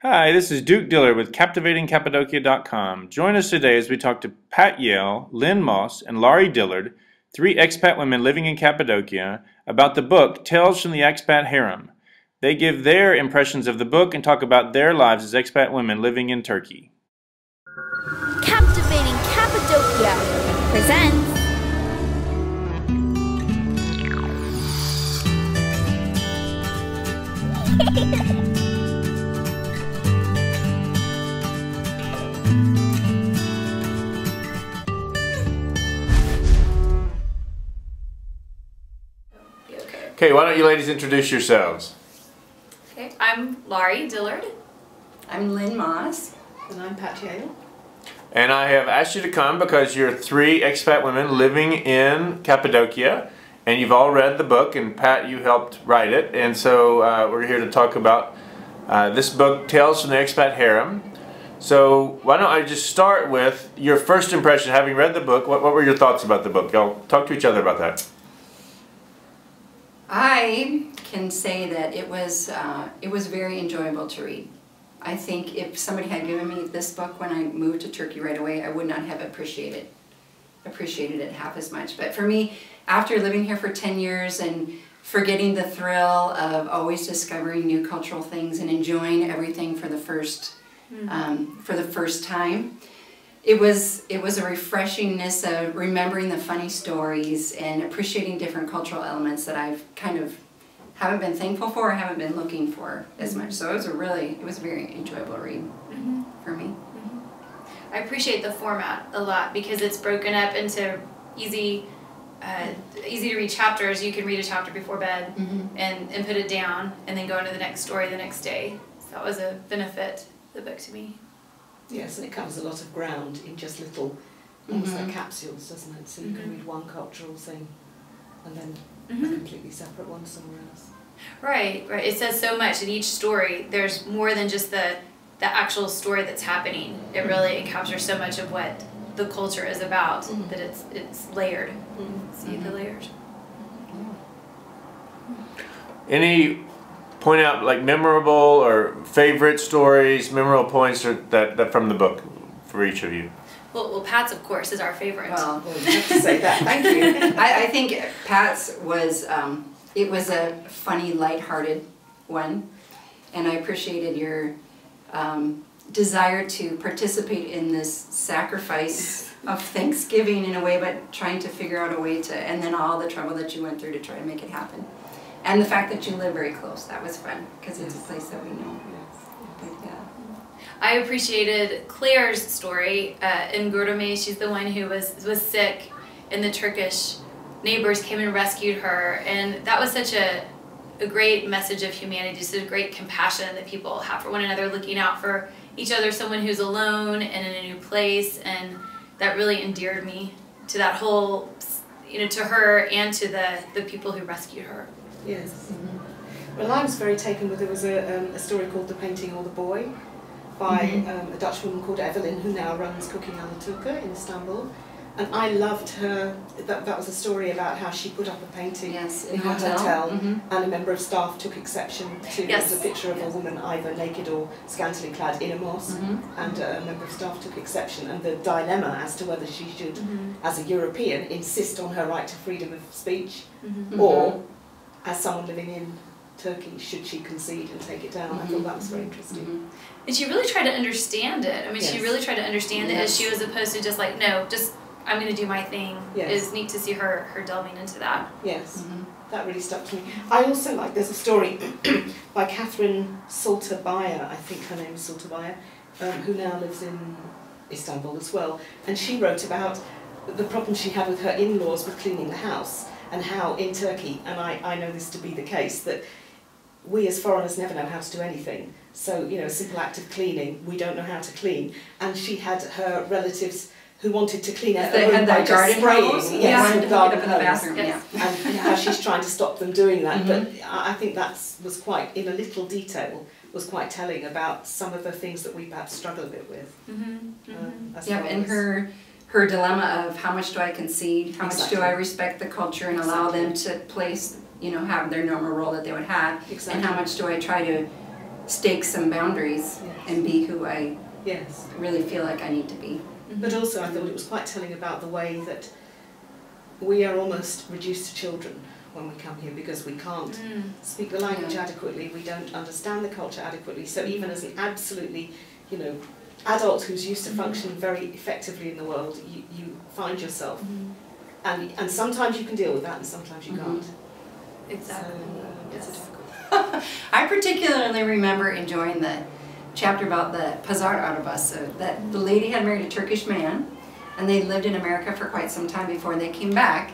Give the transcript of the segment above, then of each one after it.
Hi, this is Duke Diller with CaptivatingCappadocia.com. Join us today as we talk to Pat Yale, Lynn Moss, and Laurie Dillard, three expat women living in Cappadocia, about the book Tales from the Expat Harem. They give their impressions of the book and talk about their lives as expat women living in Turkey. Captivating Cappadocia presents Okay, why don't you ladies introduce yourselves? Okay, I'm Laurie Dillard. I'm Lynn Moss. And I'm Pat Yale. And I have asked you to come because you're three expat women living in Cappadocia, and you've all read the book, and Pat, you helped write it, and so we're here to talk about this book, Tales from the Expat Harem. So why don't I just start with your first impression, having read the book. What were your thoughts about the book? Y'all talk to each other about that. I can say that it was very enjoyable to read. I think if somebody had given me this book when I moved to Turkey right away, I would not have appreciated it half as much. But for me, after living here for 10 years and forgetting the thrill of always discovering new cultural things and enjoying everything for the first time, it was a refreshingness of remembering the funny stories and appreciating different cultural elements that I've kind of haven't been thankful for or haven't been looking for as much. So it was a very enjoyable read for me. I appreciate the format a lot because it's broken up into easy to read chapters. You can read a chapter before bed and put it down and then go into the next story the next day. So that was a benefit of the book to me. Yes, and it covers a lot of ground in just little, almost like capsules, doesn't it? So you can read one cultural thing and then a completely separate one somewhere else. Right. It says so much in each story. There's more than just the actual story that's happening. It really captures so much of what the culture is about that it's layered. See the layers. Any point out like memorable or favorite stories, memorable points that from the book for each of you? Well, Pat's of course is our favorite. Well, you have to say that. Thank you. I think Pat's was it was a funny, lighthearted one, and I appreciated your desire to participate in this sacrifice of Thanksgiving in a way, but trying to figure out a way to, and then all the trouble that you went through to try to make it happen. And the fact that you live very close, that was fun, because it's a place that we know. But, yeah. I appreciated Claire's story in Gordome. She's the one who was sick, and the Turkish neighbors came and rescued her. And that was such a great message of humanity, just a great compassion that people have for one another, looking out for each other, someone who's alone and in a new place. And that really endeared me to that whole, to her and to the people who rescued her. Yes. Well, I was very taken with, there was a story called The Painting or the Boy by a Dutch woman called Evelyn, who now runs Cooking Alaturka in Istanbul. And I loved her, that was a story about how she put up a painting in her hotel and a member of staff took exception to it was a picture of a woman either naked or scantily clad in a mosque, and a member of staff took exception, and the dilemma as to whether she should, as a European, insist on her right to freedom of speech, or as someone living in Turkey, should she concede and take it down? I thought that was very interesting. And she really tried to understand it. I mean, she really tried to understand it as she was opposed to just like, no, just I'm going to do my thing. It was neat to see her delving into that. Yes, that really stuck to me. I also like, there's a story by Catherine Salter-Bayer, I think her name is Salter-Bayer, who now lives in Istanbul as well. And she wrote about the problem she had with her in-laws with cleaning the house, and how in Turkey, and I know this to be the case, that we as foreigners never know how to do anything. So, a simple act of cleaning, we don't know how to clean. And she had her relatives who wanted to clean her room by just spraying. Yes, garden in the bathroom. And how she's trying to stop them doing that. But I think that was quite, in a little detail, was quite telling about some of the things that we perhaps struggle a bit with. And her dilemma of how much do I concede, how much do I respect the culture and allow them to place, have their normal role that they would have, and how much do I try to stake some boundaries and be who I really feel like I need to be. But also I thought it was quite telling about the way that we are almost reduced to children when we come here because we can't speak the language adequately, we don't understand the culture adequately. So even as an absolutely, you know, adult who's used to functioning very effectively in the world, you find yourself. And sometimes you can deal with that and sometimes you can't. Exactly. So, it's difficult. I particularly remember enjoying the chapter about the Pazar Arabas, so that the lady had married a Turkish man and they lived in America for quite some time before they came back.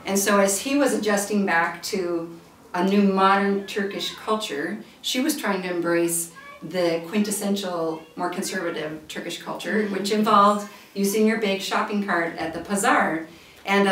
And so as he was adjusting back to a new modern Turkish culture, she was trying to embrace the quintessential, more conservative Turkish culture, which involved using your big shopping cart at the Pazar. And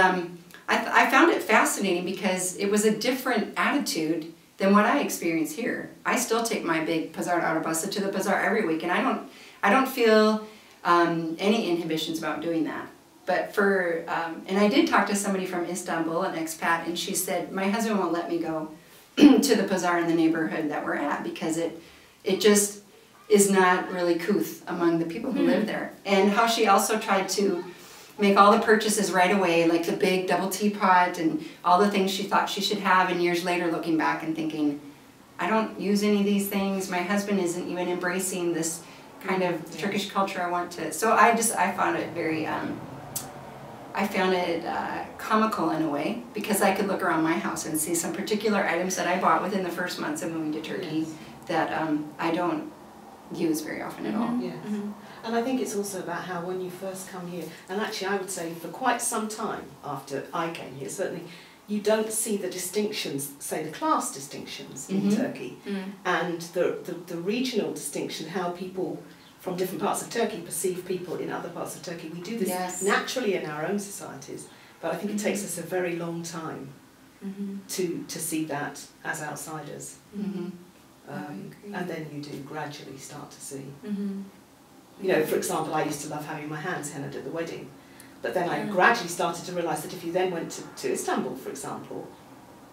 I found it fascinating because it was a different attitude than what I experience here. I still take my big Pazar Arabasa to the Pazar every week, and I don't feel any inhibitions about doing that. But for, and I did talk to somebody from Istanbul, an expat, and she said, my husband won't let me go to the Pazar in the neighborhood that we're at because it just is not really couth among the people who live there. And how she also tried to make all the purchases right away, like the big double teapot and all the things she thought she should have, and years later looking back and thinking, I don't use any of these things, my husband isn't even embracing this kind of Turkish culture I want to. So I found it very, I found it comical in a way, because I could look around my house and see some particular items that I bought within the first months of moving to Turkey that I don't use very often at all. Yes. And I think it's also about how when you first come here, and actually I would say for quite some time after I came here, certainly, you don't see the distinctions, say the class distinctions in Turkey, and the regional distinction, how people from different parts of Turkey perceive people in other parts of Turkey. We do this naturally in our own societies, but I think it takes us a very long time to see that as outsiders. And then you do gradually start to see. You know, for example, I used to love having my hands hennaed at the wedding, but then I gradually started to realise that if you then went to Istanbul, for example,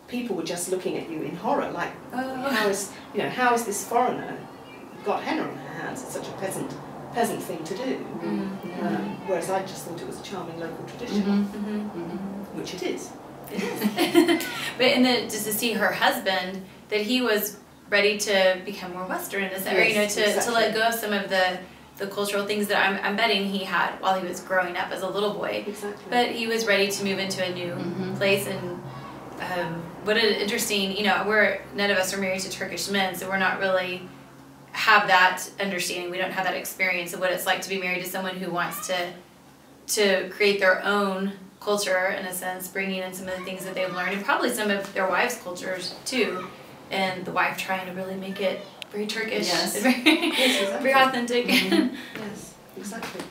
people were just looking at you in horror, like, how is this foreigner got henna on her hands? It's such a peasant thing to do. Whereas I just thought it was a charming local tradition, which it is. But just to see her husband, that he was ready to become more Western in this area, you know, to let go of some of the cultural things that I'm betting he had while he was growing up as a little boy. But he was ready to move into a new place, and what an interesting, you know, none of us are married to Turkish men, so we're not really have that understanding. We don't have that experience of what it's like to be married to someone who wants to create their own culture, in a sense, bringing in some of the things that they've learned, and probably some of their wives' cultures too, and the wife trying to really make it very Turkish, very authentic. Yes, exactly.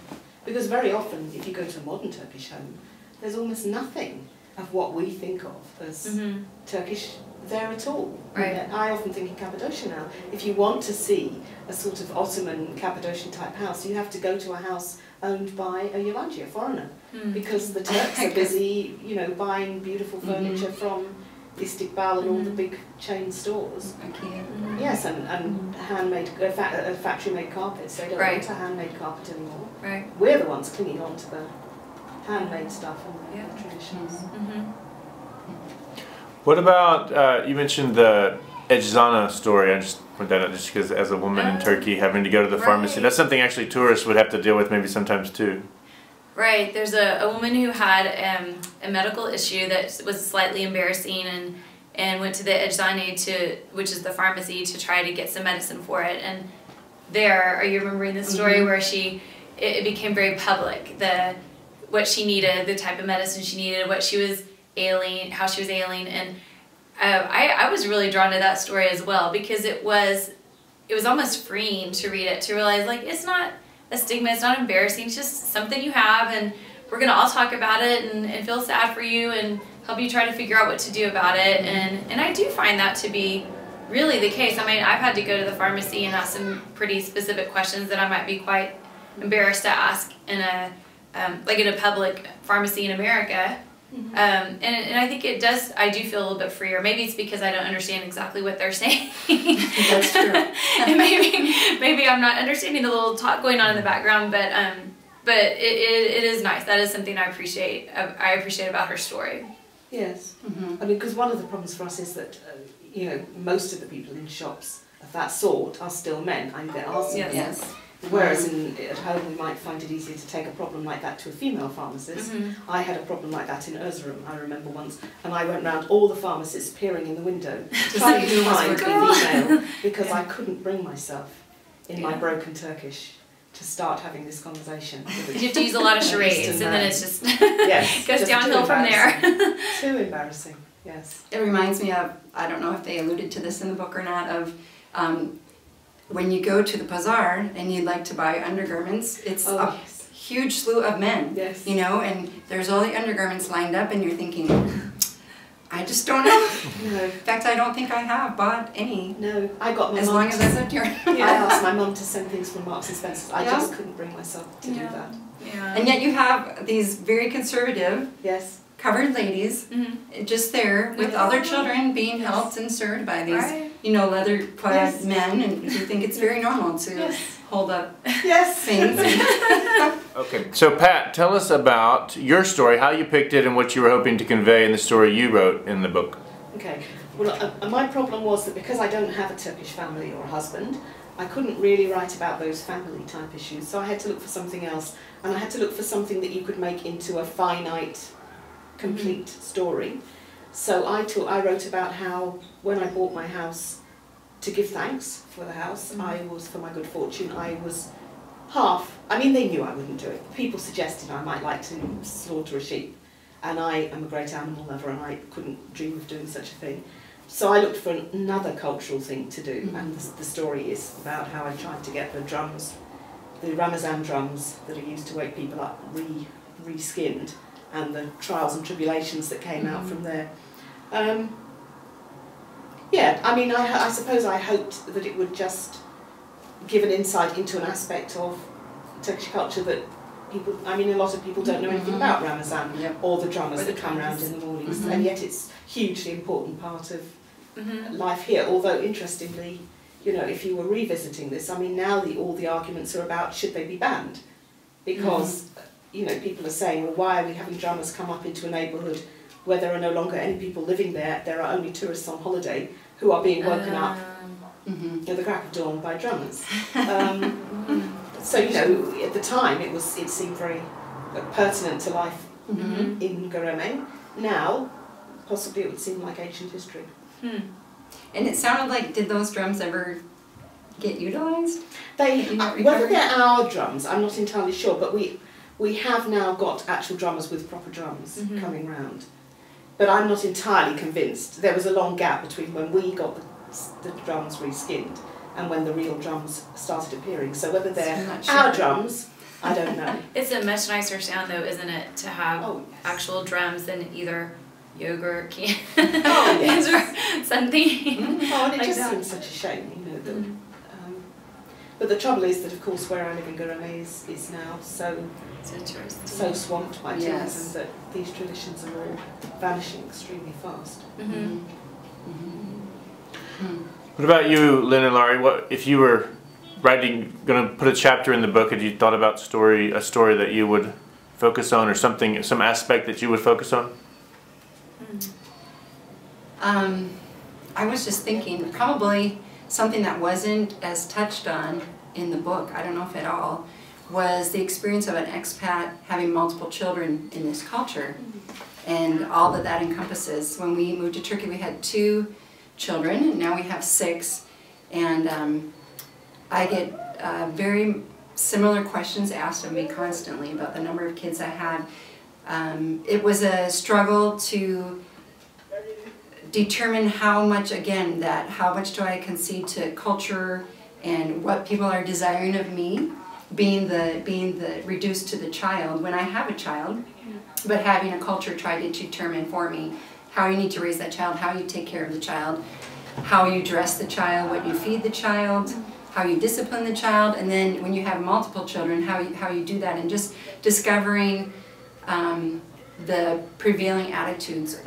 Because very often, if you go to a modern Turkish home, there's almost nothing of what we think of as Turkish there at all. Right. I often think in Cappadocia now, if you want to see a sort of Ottoman Cappadocian type house, you have to go to a house owned by a yabancı, a foreigner, because the Turks are busy, you know, buying beautiful furniture from Istiqbal and all the big chain stores. Yes, and handmade, factory-made carpets. They don't want a handmade carpet anymore. We're the ones clinging on to the handmade stuff and the traditions. What about, you mentioned the eczana story. I just put that out just because as a woman in Turkey having to go to the pharmacy, that's something actually tourists would have to deal with maybe sometimes too. Right, there's a woman who had a medical issue that was slightly embarrassing, and went to the eczane, which is the pharmacy, to try to get some medicine for it. And there, are you remembering the story where it became very public, what she needed, the type of medicine she needed, what she was ailing, how she was ailing, and I was really drawn to that story as well, because it was almost freeing to read it, to realize, like, it's not a stigma, it's not embarrassing, it's just something you have, and we're gonna all talk about it and feel sad for you and help you try to figure out what to do about it. And I do find that to be really the case. I mean, I've had to go to the pharmacy and ask some pretty specific questions that I might be quite embarrassed to ask in a like in a public pharmacy in America, And I think it does, I do feel a little bit freer. Maybe it's because I don't understand exactly what they're saying. That's true. And maybe I'm not understanding the little talk going on in the background, but it is nice. That is something I appreciate about her story. Yes. I mean, because one of the problems for us is that, you know, most of the people in shops of that sort are still men. I mean, there are some Yes. Whereas at home we might find it easier to take a problem like that to a female pharmacist. I had a problem like that in Erzurum, I remember once, and I went round all the pharmacists peering in the window, trying to find a female, because I couldn't bring myself in my broken Turkish to start having this conversation. You have to use a lot of charades, and then it's just yes, goes just downhill from there. Too embarrassing, yes. It reminds me of, I don't know if they alluded to this in the book or not, of when you go to the bazaar and you'd like to buy undergarments, it's a huge slew of men, you know, and there's all the undergarments lined up and you're thinking, I just don't know. No. In fact, I don't think I have bought any. No, I got my as long as I lived here. I asked my mum to send things from Marks and Spencer's. I just couldn't bring myself to do that. Yeah. And yet you have these very conservative, covered ladies just there with all their children being helped and served by these, you know, leather-clad men, and you think it's very normal to hold up things. Okay, so Pat, tell us about your story, how you picked it and what you were hoping to convey in the story you wrote in the book. Okay, well my problem was that because I don't have a Turkish family or a husband, I couldn't really write about those family type issues, so I had to look for something else, and I had to look for something that you could make into a finite, complete story. So I wrote about how when I bought my house to give thanks for the house, I was, for my good fortune, I was half, I mean they knew I wouldn't do it. People suggested I might like to slaughter a sheep, and I am a great animal lover and I couldn't dream of doing such a thing. So I looked for another cultural thing to do, and the story is about how I tried to get the drums, the Ramazan drums that are used to wake people up, re-skinned, and the trials and tribulations that came out from there. Yeah, I mean, I suppose I hoped that it would just give an insight into an aspect of Turkish culture that people, I mean, a lot of people don't know anything about Ramazan or the drummers that come around in the mornings, and yet it's a hugely important part of life here. Although, interestingly, you know, if you were revisiting this, I mean, now all the arguments are about should they be banned, because you know, people are saying, well, why are we having drummers come up into a neighbourhood where there are no longer any people living there, there are only tourists on holiday who are being woken up at the crack of dawn by drummers. So, you know, at the time it seemed very pertinent to life in Göreme. Now, possibly it would seem like ancient history. And it sounded like, did those drums ever get utilised? Whether they're our drums, I'm not entirely sure, but we have now got actual drummers with proper drums coming round. But I'm not entirely convinced. There was a long gap between when we got the drums reskinned and when the real drums started appearing. So whether they're our drums, I don't know. It's a much nicer sound though, isn't it, to have actual drums than either yogurt can or something. And it just seems such a shame, you know. That, but the trouble is that, of course, where I live in Göreme is now so swamped by tourism that these traditions are all vanishing extremely fast. What about you, Lynn and Laurie? What if you were going to put a chapter in the book? Had you thought about a story that you would focus on, or something, some aspect that you would focus on? I was just thinking probably something that wasn't as touched on in the book, I don't know if at all, was the experience of an expat having multiple children in this culture and all that that encompasses. When we moved to Turkey, we had 2 children, and now we have 6, and I get very similar questions asked of me constantly about the number of kids I had. It was a struggle to determine how much, again, how much do I concede to culture and what people are desiring of me, being the reduced to the child when I have a child, but having a culture try to determine for me how you need to raise that child, how you take care of the child, how you dress the child, what you feed the child, how you discipline the child, and then when you have multiple children, how you do that, and just discovering the prevailing attitudes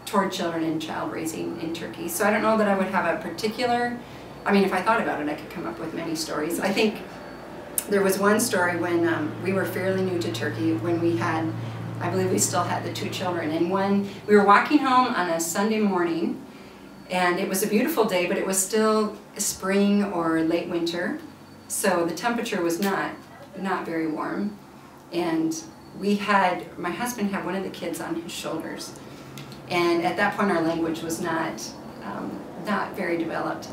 toward children and child raising in Turkey. So I don't know that I would have a particular, I mean, if I thought about it, I could come up with many stories. I think there was one story when we were fairly new to Turkey, when we had, I believe we still had the 2 children, and when we were walking home on a Sunday morning, and it was a beautiful day, but it was still spring or late winter, so the temperature was not very warm, and my husband had one of the kids on his shoulders, and at that point our language was not very developed.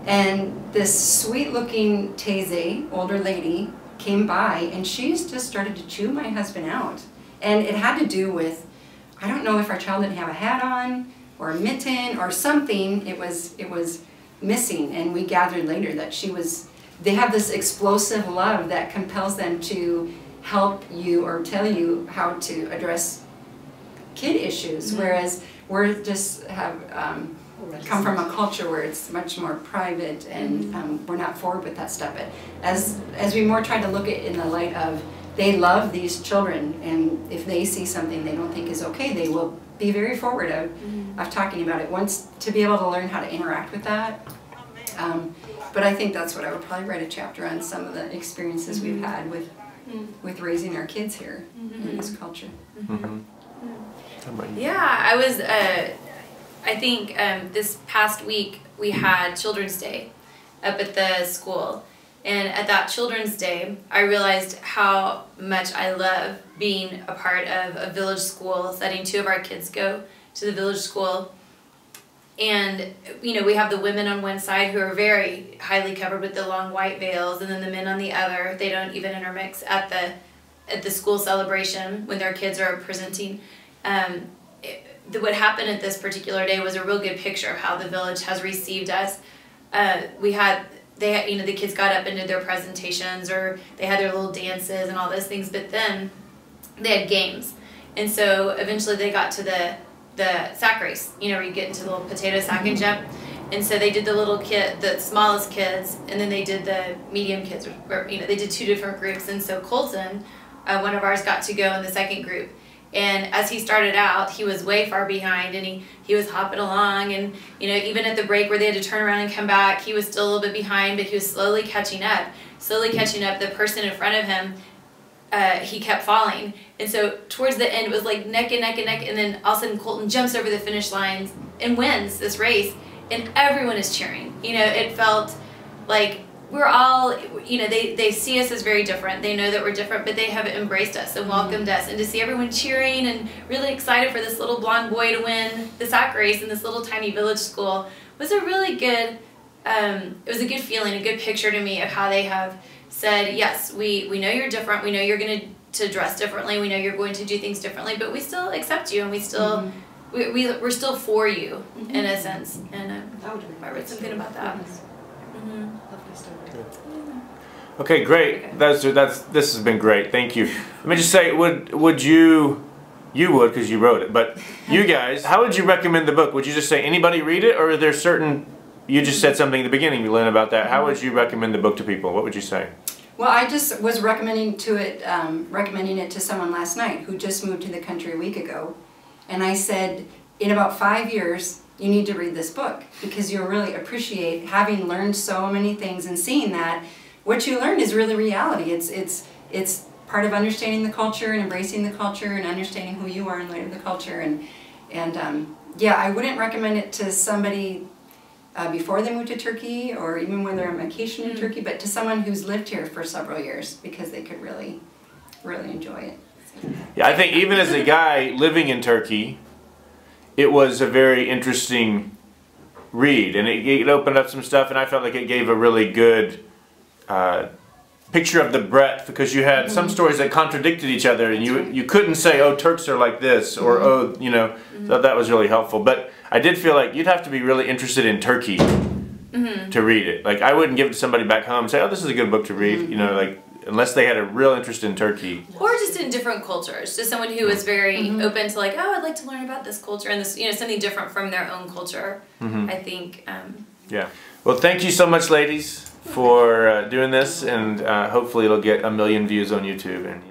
And this sweet-looking Taizé, older lady, came by, and she just started to chew my husband out. And it had to do with, I don't know if our child didn't have a hat on, or a mitten, or something. It was missing, and we gathered later that they have this explosive love that compels them to help you or tell you how to address kid issues, whereas we're just come from a culture where it's much more private, and we're not forward with that stuff. But as we more try to look at it in the light of, they love these children, and if they see something they don't think is okay, they will be very forward of talking about it. Once, to be able to learn how to interact with that. But I think that's what I would probably write a chapter on, some of the experiences we've had with raising our kids here in this culture. Yeah, I was, I think this past week we had Children's Day up at the school. And at that Children's Day, I realized how much I love being a part of a village school, letting 2 of our kids go to the village school. And, you know, we have the women on one side who are very highly covered with the long white veils, and then the men on the other. They don't even intermix at the school celebration when their kids are presenting. What happened at this particular day was a real good picture of how the village has received us. You know, the kids got up and did their presentations, or they had their little dances and all those things, but then they had games. And so eventually they got to the sack race, you know, where you get into the little potato sack and jump. And so they did the smallest kids, and then they did the medium kids, or you know, they did 2 different groups. And so Colton, one of ours, got to go in the second group. And as he started out, he was way far behind, and he was hopping along, and you know, even at the break where they had to turn around and come back, he was still a little bit behind, but he was slowly catching up. The person in front of him, he kept falling. And so towards the end, it was like neck and neck and neck, and then all of a sudden Colton jumps over the finish line and wins this race, and everyone is cheering. You know, it felt like we're all, you know, they see us as very different. They know that we're different, but they have embraced us and welcomed us. And to see everyone cheering and really excited for this little blonde boy to win the sack race in this little tiny village school was a really good, it was a good feeling, a good picture to me of how they have said, yes, we know you're different. We know you're going to dress differently. We know you're going to do things differently, but we still accept you, and we still, we're still for you in a sense. And I read something about that. Lovely story. Okay, great. This has been great. Thank you. Let me just say, would you would, because you wrote it, but you guys, how would you recommend the book? Would you just say anybody read it, or are there certain, you just said something at the beginning, Lynn, about that. How would you recommend the book to people? What would you say? Well, I just was recommending it to someone last night who just moved to the country a week ago, and I said, in about 5 years, you need to read this book, because you'll really appreciate having learned so many things and seeing that what you learned is really reality. It's part of understanding the culture and embracing the culture and understanding who you are in light of the culture. And yeah, I wouldn't recommend it to somebody before they move to Turkey, or even when they're on vacation in Turkey, but to someone who's lived here for several years, because they could really, really enjoy it. So. Yeah, I think even as a guy living in Turkey, it was a very interesting read, and it opened up some stuff, and I felt like it gave a really good picture of the breadth, because you had some stories that contradicted each other, and you couldn't say, oh, Turks are like this, or oh, you know, so that was really helpful. But I did feel like you'd have to be really interested in Turkey to read it. Like, I wouldn't give it to somebody back home and say, oh, this is a good book to read, you know, like, unless they had a real interest in Turkey. Or just in different cultures. Just someone who is very open to, like, oh, I'd like to learn about this culture, and this, you know, something different from their own culture, I think. Yeah. Well, thank you so much, ladies, for doing this, and hopefully it'll get 1 million views on YouTube. And